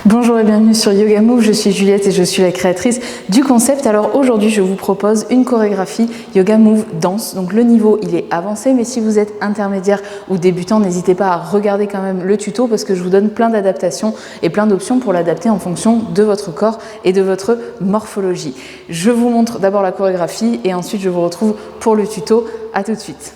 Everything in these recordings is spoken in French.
Bonjour et bienvenue sur Yoga Move, je suis Juliette et je suis la créatrice du concept. Alors aujourd'hui je vous propose une chorégraphie Yoga Move danse. Donc le niveau il est avancé, mais si vous êtes intermédiaire ou débutant, n'hésitez pas à regarder quand même le tuto parce que je vous donne plein d'adaptations et plein d'options pour l'adapter en fonction de votre corps et de votre morphologie. Je vous montre d'abord la chorégraphie et ensuite je vous retrouve pour le tuto. À tout de suite.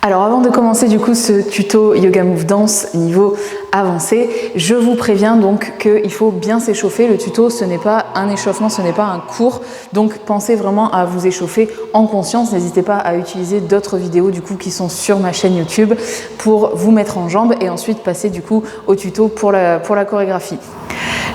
Alors avant de commencer du coup ce tuto Yoga Move Danse niveau avancé, je vous préviens donc qu'il faut bien s'échauffer. Le tuto ce n'est pas un échauffement, ce n'est pas un cours, donc pensez vraiment à vous échauffer en conscience. N'hésitez pas à utiliser d'autres vidéos du coup qui sont sur ma chaîne YouTube pour vous mettre en jambes et ensuite passer du coup au tuto pour la chorégraphie.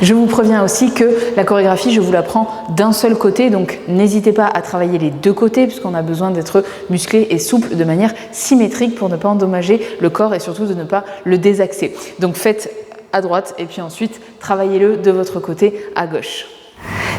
Je vous préviens aussi que la chorégraphie, je vous la prends d'un seul côté, donc n'hésitez pas à travailler les deux côtés puisqu'on a besoin d'être musclé et souple de manière symétrique pour ne pas endommager le corps et surtout de ne pas le désaxer. Donc faites à droite et puis ensuite travaillez-le de votre côté à gauche.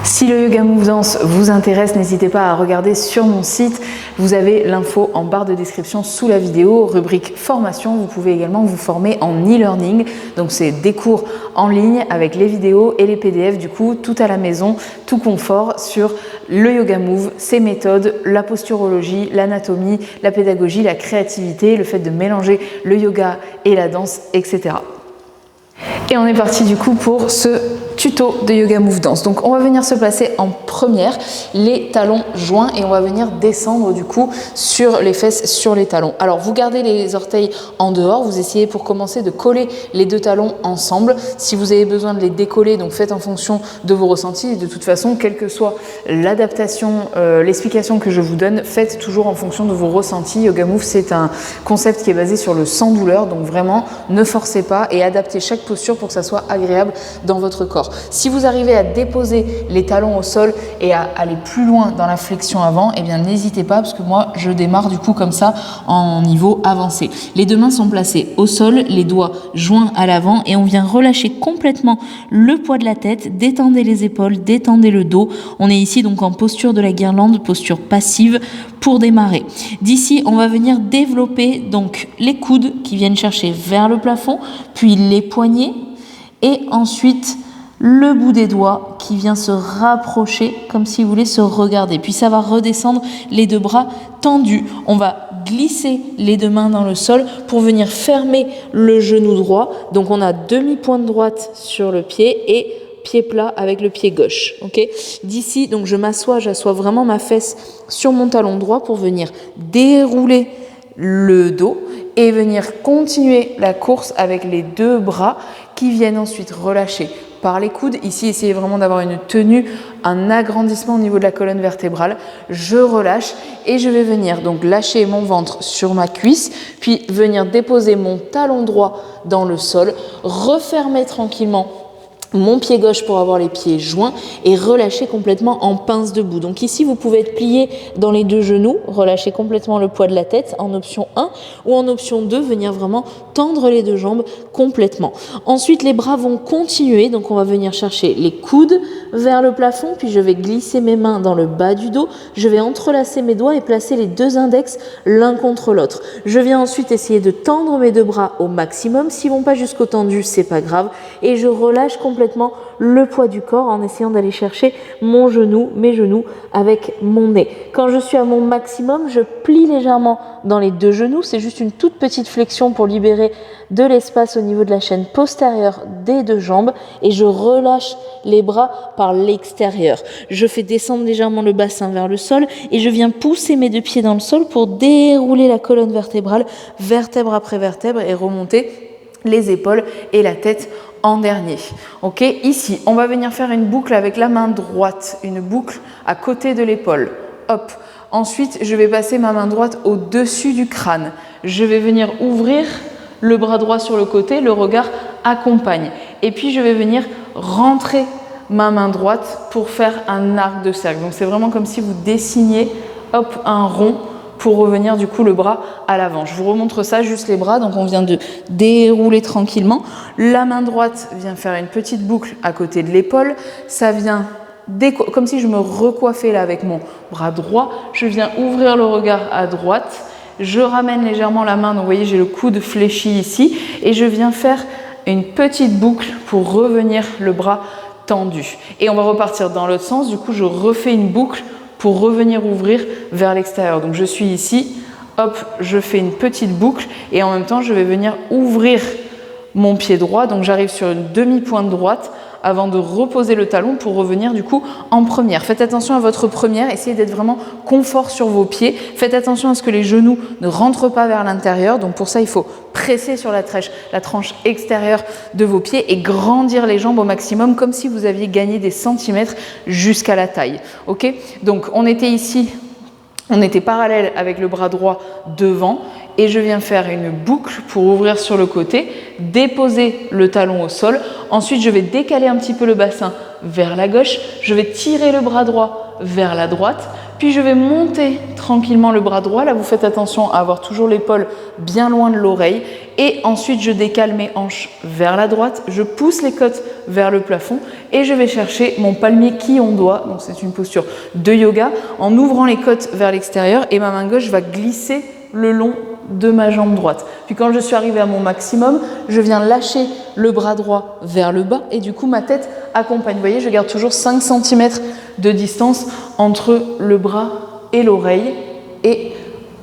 Si le Yoga Move Danse vous intéresse, n'hésitez pas à regarder sur mon site. Vous avez l'info en barre de description sous la vidéo, rubrique formation. Vous pouvez également vous former en e-learning. Donc c'est des cours en ligne avec les vidéos et les PDF du coup, tout à la maison, tout confort sur le Yoga Move, ses méthodes, la posturologie, l'anatomie, la pédagogie, la créativité, le fait de mélanger le yoga et la danse, etc. Et on est parti du coup pour ce tuto de Yoga Move Danse. Donc on va venir se placer en première, les talons joints et on va venir descendre du coup sur les fesses, sur les talons. Alors vous gardez les orteils en dehors, vous essayez pour commencer de coller les deux talons ensemble. Si vous avez besoin de les décoller, donc faites en fonction de vos ressentis et de toute façon, quelle que soit l'adaptation, l'explication que je vous donne, faites toujours en fonction de vos ressentis. Yoga Move c'est un concept qui est basé sur le sans douleur, donc vraiment ne forcez pas et adaptez chaque posture pour que ça soit agréable dans votre corps. Si vous arrivez à déposer les talons au sol et à aller plus loin dans la flexion avant, eh bien n'hésitez pas parce que moi je démarre du coup comme ça en niveau avancé. Les deux mains sont placées au sol, les doigts joints à l'avant et on vient relâcher complètement le poids de la tête, détendez les épaules, détendez le dos. On est ici donc en posture de la guirlande, posture passive pour démarrer. D'ici, on va venir développer donc les coudes qui viennent chercher vers le plafond, puis les poignets et ensuite le bout des doigts qui vient se rapprocher comme si vous voulez se regarder. Puis ça va redescendre, les deux bras tendus. On va glisser les deux mains dans le sol pour venir fermer le genou droit. Donc on a demi-pointe droite sur le pied et pied plat avec le pied gauche. Okay, d'ici, donc je m'assois, j'assois vraiment ma fesse sur mon talon droit pour venir dérouler le dos et venir continuer la course avec les deux bras qui viennent ensuite relâcher par les coudes. Ici, essayez vraiment d'avoir une tenue, un agrandissement au niveau de la colonne vertébrale. Je relâche et je vais venir donc lâcher mon ventre sur ma cuisse, puis venir déposer mon talon droit dans le sol, refermer tranquillement mon pied gauche pour avoir les pieds joints et relâcher complètement en pince debout. Donc ici, vous pouvez être plié dans les deux genoux, relâcher complètement le poids de la tête en option 1 ou en option 2, venir vraiment tendre les deux jambes complètement. Ensuite, les bras vont continuer, donc on va venir chercher les coudes vers le plafond, puis je vais glisser mes mains dans le bas du dos, je vais entrelacer mes doigts et placer les deux index l'un contre l'autre. Je viens ensuite essayer de tendre mes deux bras au maximum, s'ils vont pas jusqu'au tendu, c'est pas grave, et je relâche complètement le poids du corps en essayant d'aller chercher mon genou, mes genoux avec mon nez. Quand je suis à mon maximum, je plie légèrement dans les deux genoux. C'est juste une toute petite flexion pour libérer de l'espace au niveau de la chaîne postérieure des deux jambes et je relâche les bras par l'extérieur. Je fais descendre légèrement le bassin vers le sol et je viens pousser mes deux pieds dans le sol pour dérouler la colonne vertébrale, vertèbre après vertèbre et remonter les épaules et la tête en dernier. Ok, ici, on va venir faire une boucle avec la main droite, une boucle à côté de l'épaule. Hop. Ensuite, je vais passer ma main droite au-dessus du crâne. Je vais venir ouvrir le bras droit sur le côté, le regard accompagne. Et puis, je vais venir rentrer ma main droite pour faire un arc de cercle. Donc, c'est vraiment comme si vous dessiniez, hop, un rond pour revenir du coup le bras à l'avant. Je vous remontre ça, juste les bras. Donc on vient de dérouler tranquillement. La main droite vient faire une petite boucle à côté de l'épaule. Ça vient comme si je me recoiffais là avec mon bras droit. Je viens ouvrir le regard à droite. Je ramène légèrement la main. Donc vous voyez, j'ai le coude fléchi ici. Et je viens faire une petite boucle pour revenir le bras tendu. Et on va repartir dans l'autre sens. Du coup, je refais une boucle pour revenir ouvrir vers l'extérieur. Donc je suis ici, hop, je fais une petite boucle et en même temps je vais venir ouvrir mon pied droit. Donc j'arrive sur une demi-pointe droite avant de reposer le talon pour revenir du coup en première. Faites attention à votre première, essayez d'être vraiment confort sur vos pieds. Faites attention à ce que les genoux ne rentrent pas vers l'intérieur. Donc pour ça, il faut presser sur la tranche extérieure de vos pieds et grandir les jambes au maximum comme si vous aviez gagné des centimètres jusqu'à la taille. Ok ? Donc on était ici, on était parallèle avec le bras droit devant et je viens faire une boucle pour ouvrir sur le côté, déposer le talon au sol. Ensuite, je vais décaler un petit peu le bassin vers la gauche. Je vais tirer le bras droit vers la droite. Puis, je vais monter tranquillement le bras droit. Là, vous faites attention à avoir toujours l'épaule bien loin de l'oreille. Et ensuite, je décale mes hanches vers la droite. Je pousse les côtes vers le plafond. Et je vais chercher mon palmier qui ondoie. Donc, c'est une posture de yoga en ouvrant les côtes vers l'extérieur. Et ma main gauche va glisser le long de ma jambe droite. Puis quand je suis arrivée à mon maximum, je viens lâcher le bras droit vers le bas et du coup ma tête accompagne. Vous voyez, je garde toujours 5 cm de distance entre le bras et l'oreille et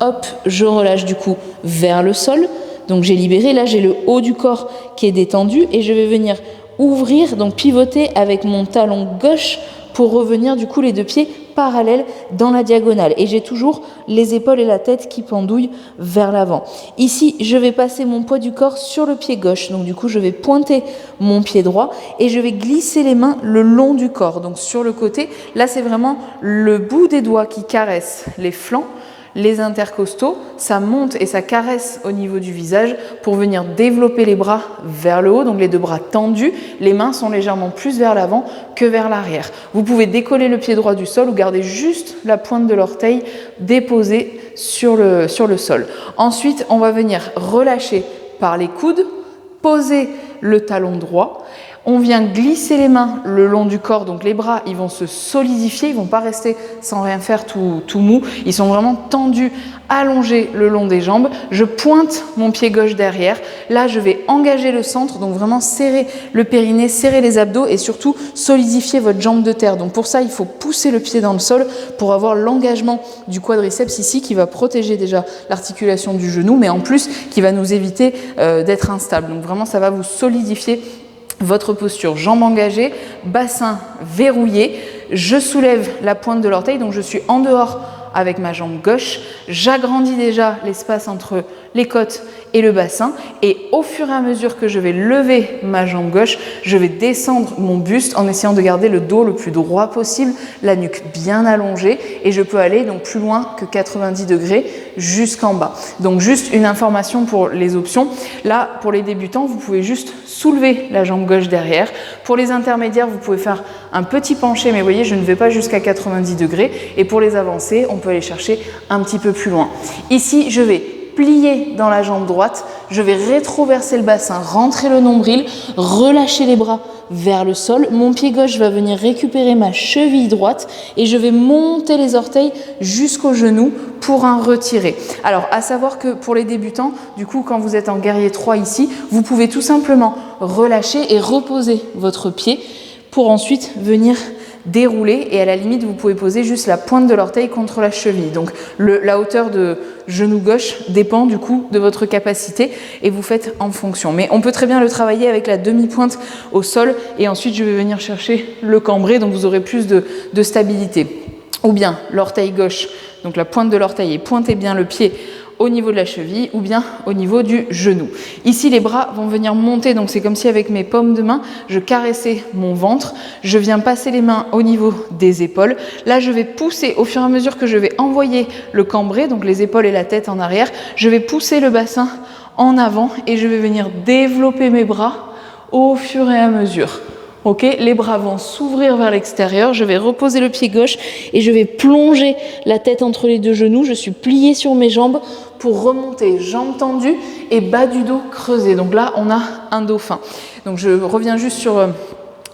hop, je relâche du coup vers le sol. Donc j'ai libéré, là j'ai le haut du corps qui est détendu et je vais venir ouvrir, donc pivoter avec mon talon gauche pour revenir du coup les deux pieds parallèles dans la diagonale. Et j'ai toujours les épaules et la tête qui pendouillent vers l'avant. Ici, je vais passer mon poids du corps sur le pied gauche. Donc du coup, je vais pointer mon pied droit et je vais glisser les mains le long du corps. Donc sur le côté, là c'est vraiment le bout des doigts qui caresse les flancs, les intercostaux, ça monte et ça caresse au niveau du visage pour venir développer les bras vers le haut, donc les deux bras tendus, les mains sont légèrement plus vers l'avant que vers l'arrière. Vous pouvez décoller le pied droit du sol ou garder juste la pointe de l'orteil déposée sur le sol. Ensuite, on va venir relâcher par les coudes, poser le talon droit. On vient glisser les mains le long du corps, donc les bras, ils vont se solidifier, ils vont pas rester sans rien faire tout mou. Ils sont vraiment tendus, allongés le long des jambes. Je pointe mon pied gauche derrière. Là, je vais engager le centre, donc vraiment serrer le périnée, serrer les abdos et surtout solidifier votre jambe de terre. Donc pour ça, il faut pousser le pied dans le sol pour avoir l'engagement du quadriceps ici qui va protéger déjà l'articulation du genou, mais en plus qui va nous éviter d'être instable. Donc vraiment, ça va vous solidifier votre posture, jambes engagées, bassin verrouillé, je soulève la pointe de l'orteil, donc je suis en dehors avec ma jambe gauche, j'agrandis déjà l'espace entre les côtes et le bassin et au fur et à mesure que je vais lever ma jambe gauche, je vais descendre mon buste en essayant de garder le dos le plus droit possible, la nuque bien allongée et je peux aller donc plus loin que 90 degrés jusqu'en bas. Donc juste une information pour les options. Là, pour les débutants, vous pouvez juste soulever la jambe gauche derrière. Pour les intermédiaires, vous pouvez faire un petit penché, mais vous voyez, je ne vais pas jusqu'à 90 degrés. Et pour les avancés, on peut aller chercher un petit peu plus loin. Ici, je vais plier dans la jambe droite, je vais rétroverser le bassin, rentrer le nombril, relâcher les bras vers le sol. Mon pied gauche va venir récupérer ma cheville droite et je vais monter les orteils jusqu'au genou pour un retiré. Alors, à savoir que pour les débutants, du coup, quand vous êtes en guerrier 3 ici, vous pouvez tout simplement relâcher et reposer votre pied pour ensuite venir dérouler et à la limite vous pouvez poser juste la pointe de l'orteil contre la cheville. Donc la hauteur de genou gauche dépend du coup de votre capacité et vous faites en fonction. Mais on peut très bien le travailler avec la demi-pointe au sol et ensuite je vais venir chercher le cambré, donc vous aurez plus de stabilité. Ou bien l'orteil gauche, donc la pointe de l'orteil et pointez bien le pied au niveau de la cheville ou bien au niveau du genou. Ici, les bras vont venir monter, donc c'est comme si avec mes paumes de main, je caressais mon ventre, je viens passer les mains au niveau des épaules. Là, je vais pousser au fur et à mesure que je vais envoyer le cambré, donc les épaules et la tête en arrière, je vais pousser le bassin en avant et je vais venir développer mes bras au fur et à mesure. Ok, les bras vont s'ouvrir vers l'extérieur, je vais reposer le pied gauche et je vais plonger la tête entre les deux genoux, je suis pliée sur mes jambes pour remonter, jambes tendues et bas du dos creusé. Donc là, on a un dauphin. Donc je reviens juste sur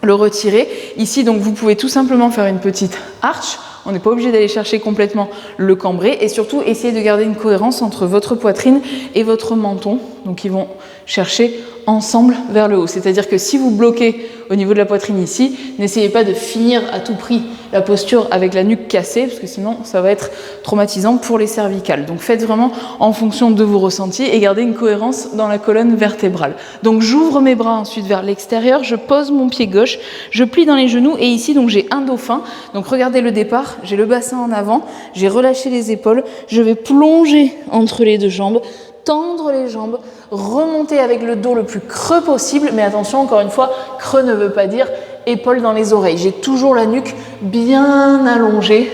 le retiré. Ici, donc vous pouvez tout simplement faire une petite arche. On n'est pas obligé d'aller chercher complètement le cambré et surtout essayer de garder une cohérence entre votre poitrine et votre menton. Donc ils vont chercher ensemble vers le haut. C'est-à-dire que si vous bloquez au niveau de la poitrine ici, n'essayez pas de finir à tout prix la posture avec la nuque cassée parce que sinon ça va être traumatisant pour les cervicales. Donc faites vraiment en fonction de vos ressentis et gardez une cohérence dans la colonne vertébrale. Donc j'ouvre mes bras ensuite vers l'extérieur, je pose mon pied gauche, je plie dans les genoux et ici donc j'ai un dauphin. Donc regardez le départ, j'ai le bassin en avant, j'ai relâché les épaules, je vais plonger entre les deux jambes, tendre les jambes, remonter avec le dos le plus creux possible, mais attention, encore une fois, creux ne veut pas dire épaules dans les oreilles. J'ai toujours la nuque bien allongée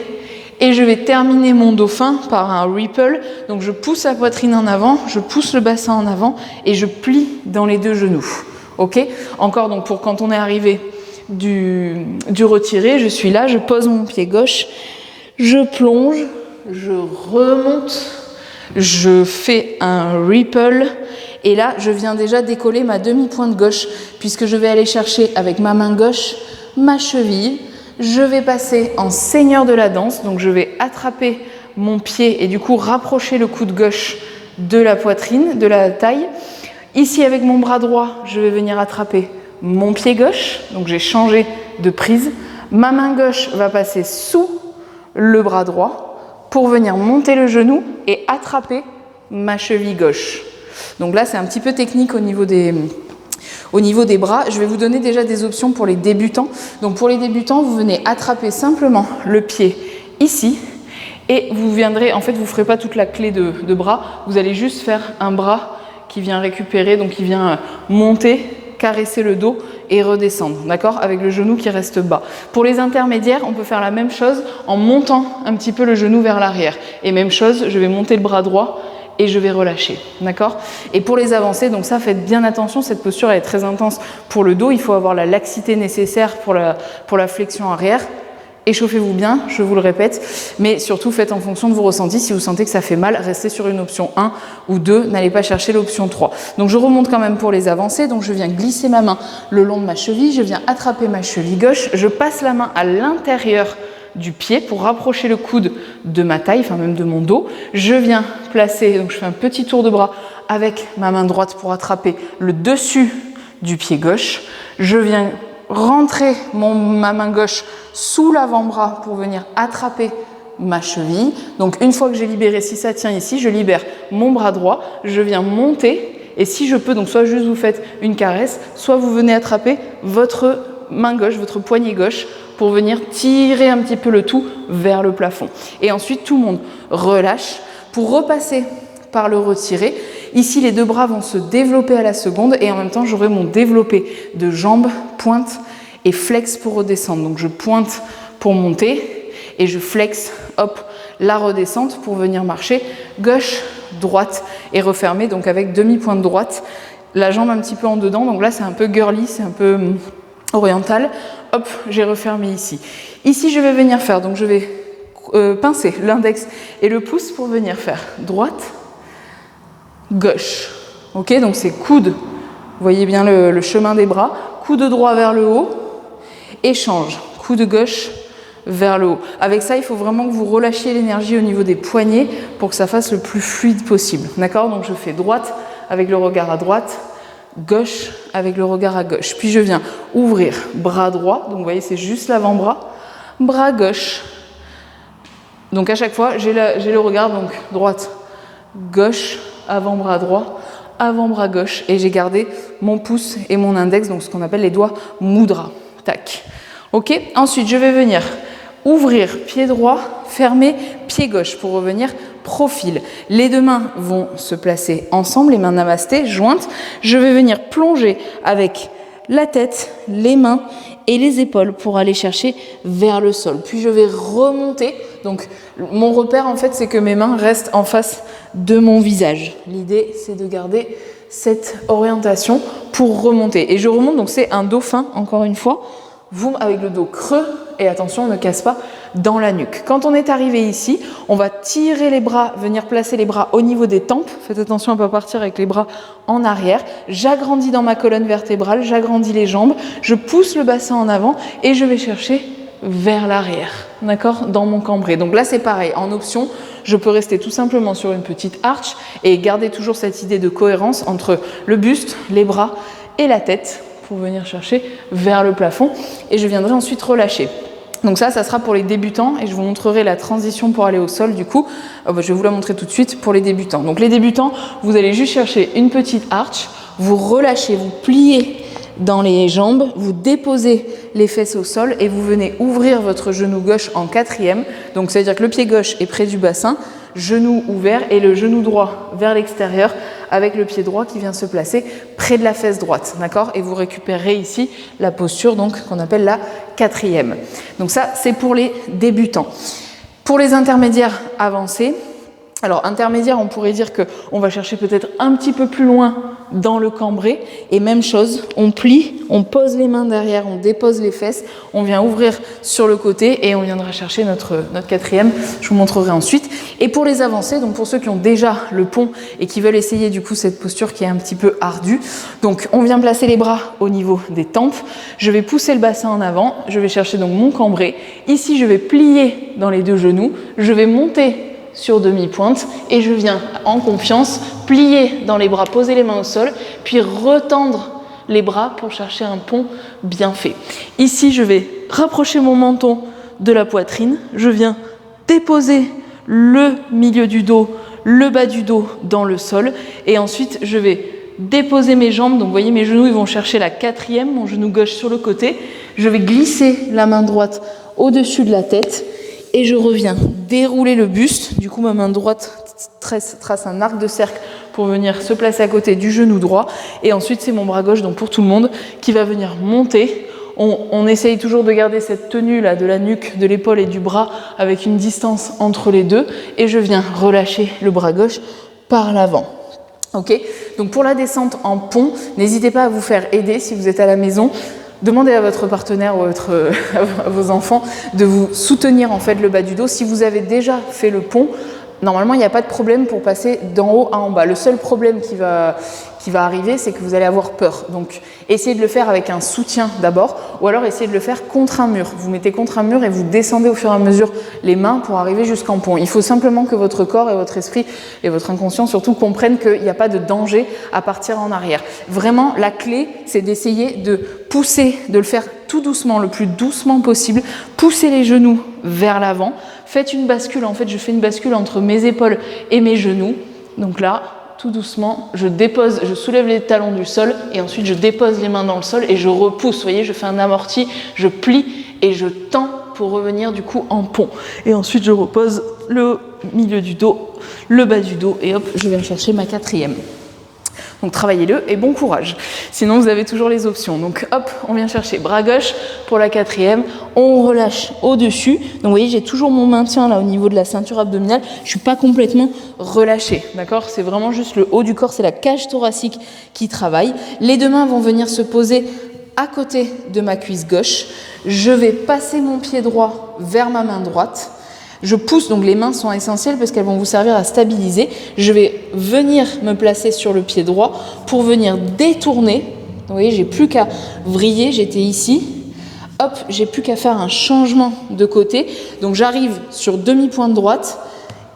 et je vais terminer mon dauphin par un ripple. Donc je pousse la poitrine en avant, je pousse le bassin en avant et je plie dans les deux genoux. Ok ? Encore donc pour quand on est arrivé du retiré, je suis là, je pose mon pied gauche, je plonge, je remonte, je fais un ripple et là je viens déjà décoller ma demi-pointe gauche puisque je vais aller chercher avec ma main gauche ma cheville, je vais passer en seigneur de la danse, donc je vais attraper mon pied et du coup rapprocher le coude gauche de la poitrine, de la taille. Ici avec mon bras droit, je vais venir attraper mon pied gauche, donc j'ai changé de prise, ma main gauche va passer sous le bras droit pour venir monter le genou et attraper ma cheville gauche. Donc là, c'est un petit peu technique au niveau des bras. Je vais vous donner déjà des options pour les débutants. Donc pour les débutants, vous venez attraper simplement le pied ici et vous viendrez, en fait, vous ne ferez pas toute la clé de bras, vous allez juste faire un bras qui vient récupérer, donc qui vient monter, caresser le dos et redescendre, d'accord, avec le genou qui reste bas. Pour les intermédiaires, on peut faire la même chose en montant un petit peu le genou vers l'arrière. Et même chose, je vais monter le bras droit et je vais relâcher, d'accord. Et pour les avancées, donc ça, faites bien attention, cette posture elle est très intense pour le dos, il faut avoir la laxité nécessaire pour la flexion arrière. Échauffez-vous bien, je vous le répète, mais surtout faites en fonction de vos ressentis. Si vous sentez que ça fait mal, restez sur une option 1 ou 2, n'allez pas chercher l'option 3. Donc je remonte quand même pour les avancées, donc je viens glisser ma main le long de ma cheville, je viens attraper ma cheville gauche, je passe la main à l'intérieur du pied pour rapprocher le coude de ma taille, enfin même de mon dos. Je viens placer, donc je fais un petit tour de bras avec ma main droite pour attraper le dessus du pied gauche. Je viens rentrer ma main gauche sous l'avant-bras pour venir attraper ma cheville. Donc une fois que j'ai libéré, si ça tient ici, je libère mon bras droit, je viens monter et si je peux, donc soit juste vous faites une caresse, soit vous venez attraper votre main gauche, votre poignet gauche pour venir tirer un petit peu le tout vers le plafond. Et ensuite tout le monde relâche pour repasser par le retirer. Ici, les deux bras vont se développer à la seconde et en même temps, j'aurai mon développé de jambes, pointe et flex pour redescendre. Donc, je pointe pour monter et je flex, hop, la redescente pour venir marcher gauche, droite et refermer. Donc, avec demi-pointe droite, la jambe un petit peu en dedans. Donc là, c'est un peu girly, c'est un peu oriental. Hop, j'ai refermé ici. Ici, je vais venir faire, donc je vais pincer l'index et le pouce pour venir faire droite, gauche. Ok, donc c'est coude, vous voyez bien le chemin des bras, coude droit vers le haut, échange, coude gauche vers le haut. Avec ça, il faut vraiment que vous relâchiez l'énergie au niveau des poignets pour que ça fasse le plus fluide possible. D'accord? Donc je fais droite avec le regard à droite, gauche avec le regard à gauche. Puis je viens ouvrir bras droit, donc vous voyez c'est juste l'avant-bras, bras gauche. Donc à chaque fois, j'ai le regard, donc droite, gauche, avant-bras droit, avant-bras gauche. Et j'ai gardé mon pouce et mon index, donc ce qu'on appelle les doigts mudra. Tac. Ok. Ensuite, je vais venir ouvrir pied droit, fermer pied gauche pour revenir profil. Les deux mains vont se placer ensemble, les mains namasté, jointes. Je vais venir plonger avec la tête, les mains et les épaules pour aller chercher vers le sol. Puis je vais remonter. Donc mon repère en fait c'est que mes mains restent en face de mon visage. L'idée c'est de garder cette orientation pour remonter. Et je remonte, donc c'est un dauphin encore une fois. Vous avec le dos creux et attention on ne casse pas dans la nuque. Quand on est arrivé ici, on va tirer les bras, venir placer les bras au niveau des tempes. Faites attention à ne pas partir avec les bras en arrière. J'agrandis dans ma colonne vertébrale, j'agrandis les jambes, je pousse le bassin en avant et je vais chercher vers l'arrière, d'accord, dans mon cambré. Donc là c'est pareil, en option, je peux rester tout simplement sur une petite arche et garder toujours cette idée de cohérence entre le buste, les bras et la tête pour venir chercher vers le plafond et je viendrai ensuite relâcher. Donc ça sera pour les débutants et je vous montrerai la transition pour aller au sol du coup. Je vais vous la montrer tout de suite pour les débutants. Donc les débutants, vous allez juste chercher une petite arche, vous relâchez, vous pliez dans les jambes, vous déposez les fesses au sol et vous venez ouvrir votre genou gauche en quatrième. Donc ça veut dire que le pied gauche est près du bassin, genou ouvert et le genou droit vers l'extérieur avec le pied droit qui vient se placer près de la fesse droite, d'accord? Et vous récupérez ici la posture donc qu'on appelle la quatrième. Donc ça c'est pour les débutants. Pour les intermédiaires avancés, alors intermédiaire on pourrait dire qu'on va chercher peut-être un petit peu plus loin dans le cambré et même chose, on plie, on pose les mains derrière, on dépose les fesses, on vient ouvrir sur le côté et on viendra chercher notre quatrième, je vous montrerai ensuite. Et pour les avancés, donc pour ceux qui ont déjà le pont et qui veulent essayer du coup cette posture qui est un petit peu ardue, donc on vient placer les bras au niveau des tempes, je vais pousser le bassin en avant, je vais chercher donc mon cambré, ici je vais plier dans les deux genoux, je vais monter sur demi-pointe et je viens en confiance plier dans les bras, poser les mains au sol, puis retendre les bras pour chercher un pont bien fait. Ici, je vais rapprocher mon menton de la poitrine, je viens déposer le milieu du dos, le bas du dos dans le sol et ensuite je vais déposer mes jambes, donc vous voyez mes genoux ils vont chercher la quatrième, mon genou gauche sur le côté, je vais glisser la main droite au-dessus de la tête et je reviens dérouler le buste, du coup ma main droite trace un arc de cercle pour venir se placer à côté du genou droit et ensuite c'est mon bras gauche, donc pour tout le monde, qui va venir monter. On essaye toujours de garder cette tenue là de la nuque, de l'épaule et du bras avec une distance entre les deux et je viens relâcher le bras gauche par l'avant. Ok, donc pour la descente en pont, n'hésitez pas à vous faire aider si vous êtes à la maison. demandez à votre partenaire ou à vos enfants de vous soutenir en fait le bas du dos. Si vous avez déjà fait le pont, normalement il n'y a pas de problème pour passer d'en haut à en bas. Le seul problème qui va arriver, c'est que vous allez avoir peur. Donc essayez de le faire avec un soutien d'abord, ou alors essayez de le faire contre un mur. Vous mettez contre un mur et vous descendez au fur et à mesure les mains pour arriver jusqu'en pont. Il faut simplement que votre corps et votre esprit et votre inconscient surtout comprennent qu'il n'y a pas de danger à partir en arrière. Vraiment, la clé, c'est d'essayer de pousser, de le faire tout doucement, le plus doucement possible. Poussez les genoux vers l'avant. Faites une bascule. En fait, je fais une bascule entre mes épaules et mes genoux. Donc là, tout doucement, je soulève les talons du sol et ensuite je dépose les mains dans le sol et je repousse. Vous voyez, je fais un amorti, je plie et je tends pour revenir du coup en pont. Et ensuite, je repose le milieu du dos, le bas du dos et hop, je viens chercher ma 4e. Donc travaillez-le et bon courage. Sinon, vous avez toujours les options. Donc hop, on vient chercher bras gauche pour la 4e. On relâche au-dessus. Donc vous voyez, j'ai toujours mon maintien là au niveau de la ceinture abdominale. Je ne suis pas complètement relâchée. D'accord ? C'est vraiment juste le haut du corps, c'est la cage thoracique qui travaille. Les deux mains vont venir se poser à côté de ma cuisse gauche. Je vais passer mon pied droit vers ma main droite. Je pousse, donc les mains sont essentielles parce qu'elles vont vous servir à stabiliser. Je vais venir me placer sur le pied droit pour venir détourner. Vous voyez, j'ai plus qu'à vriller, j'étais ici. Hop, j'ai plus qu'à faire un changement de côté. Donc j'arrive sur demi-pointe droite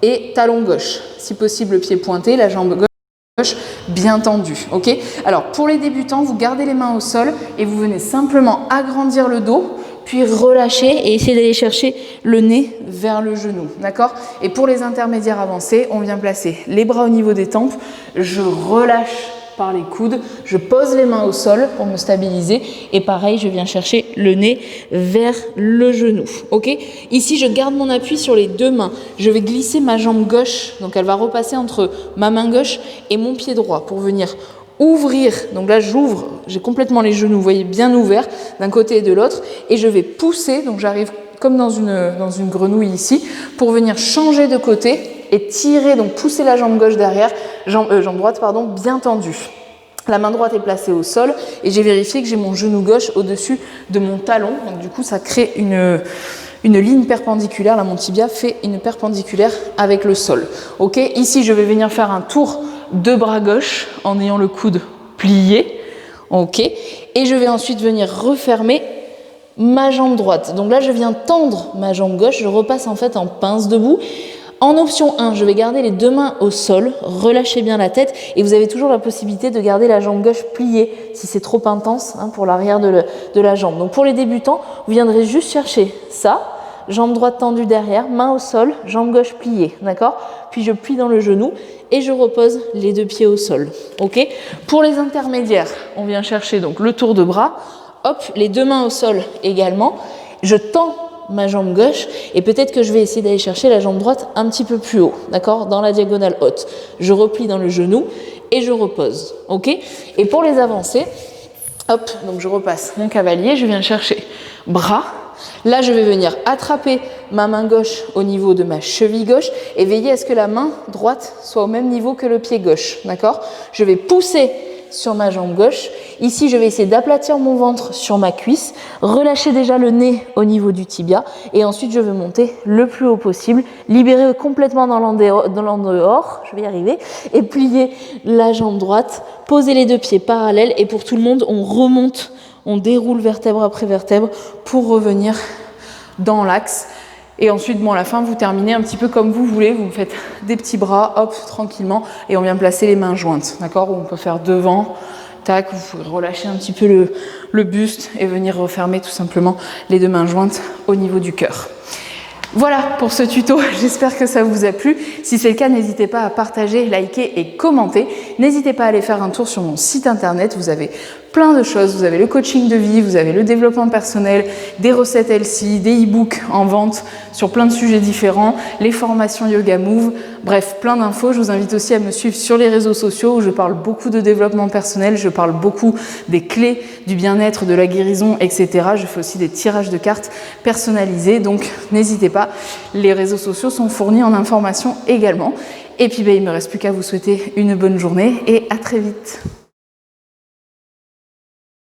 et talon gauche. Si possible, le pied pointé, la jambe gauche bien tendue. Ok ? Alors pour les débutants, vous gardez les mains au sol et vous venez simplement agrandir le dos. Puis relâcher et essayer d'aller chercher le nez vers le genou, d'accord ? Et pour les intermédiaires avancés, on vient placer les bras au niveau des tempes, je relâche par les coudes, je pose les mains au sol pour me stabiliser et pareil, je viens chercher le nez vers le genou, ok ? Ici, je garde mon appui sur les deux mains, je vais glisser ma jambe gauche, donc elle va repasser entre ma main gauche et mon pied droit pour venir ouvrir, donc là j'ouvre, j'ai complètement les genoux, vous voyez, bien ouverts d'un côté et de l'autre, et je vais pousser, donc j'arrive comme dans une grenouille ici, pour venir changer de côté et tirer, donc pousser la jambe gauche derrière, jambe droite, pardon, bien tendue. La main droite est placée au sol et j'ai vérifié que j'ai mon genou gauche au-dessus de mon talon, donc du coup ça crée une ligne perpendiculaire, là mon tibia fait une perpendiculaire avec le sol. Ok, ici je vais venir faire un tour de bras gauche en ayant le coude plié, ok, et je vais ensuite venir refermer ma jambe droite. Donc là je viens tendre ma jambe gauche, je repasse en fait en pince debout. En option 1, je vais garder les deux mains au sol, relâchez bien la tête et vous avez toujours la possibilité de garder la jambe gauche pliée si c'est trop intense pour l'arrière de la jambe. Donc pour les débutants, vous viendrez juste chercher ça, jambe droite tendue derrière, main au sol, jambe gauche pliée, d'accord ? Puis je plie dans le genou et je repose les deux pieds au sol, ok ? Pour les intermédiaires, on vient chercher donc le tour de bras, hop, les deux mains au sol également, je tends ma jambe gauche et peut-être que je vais essayer d'aller chercher la jambe droite un petit peu plus haut, d'accord ? Dans la diagonale haute. Je replie dans le genou et je repose, ok ? Et pour les avancées, hop, donc je repasse mon cavalier, je viens chercher bras. Là, je vais venir attraper ma main gauche au niveau de ma cheville gauche et veiller à ce que la main droite soit au même niveau que le pied gauche, d'accord ? Je vais pousser sur ma jambe gauche. Ici, je vais essayer d'aplatir mon ventre sur ma cuisse, relâcher déjà le nez au niveau du tibia et ensuite, je vais monter le plus haut possible, libérer complètement dans l'endehors, je vais y arriver, et plier la jambe droite, poser les deux pieds parallèles et pour tout le monde, on remonte. On déroule vertèbre après vertèbre pour revenir dans l'axe. Et ensuite, bon, à la fin, vous terminez un petit peu comme vous voulez. Vous faites des petits bras, hop, tranquillement. Et on vient placer les mains jointes, d'accord ? On peut faire devant, tac, vous pouvez relâcher un petit peu le buste et venir refermer tout simplement les deux mains jointes au niveau du cœur. Voilà pour ce tuto, j'espère que ça vous a plu. Si c'est le cas, n'hésitez pas à partager, liker et commenter. N'hésitez pas à aller faire un tour sur mon site internet, vous avez plein de choses. Vous avez le coaching de vie, vous avez le développement personnel, des recettes LC, des e-books en vente sur plein de sujets différents, les formations Yoga Move, bref, plein d'infos. Je vous invite aussi à me suivre sur les réseaux sociaux où je parle beaucoup de développement personnel, je parle beaucoup des clés du bien-être, de la guérison, etc. Je fais aussi des tirages de cartes personnalisés, donc n'hésitez pas, les réseaux sociaux sont fournis en informations également. Et puis il ne me reste plus qu'à vous souhaiter une bonne journée et à très vite.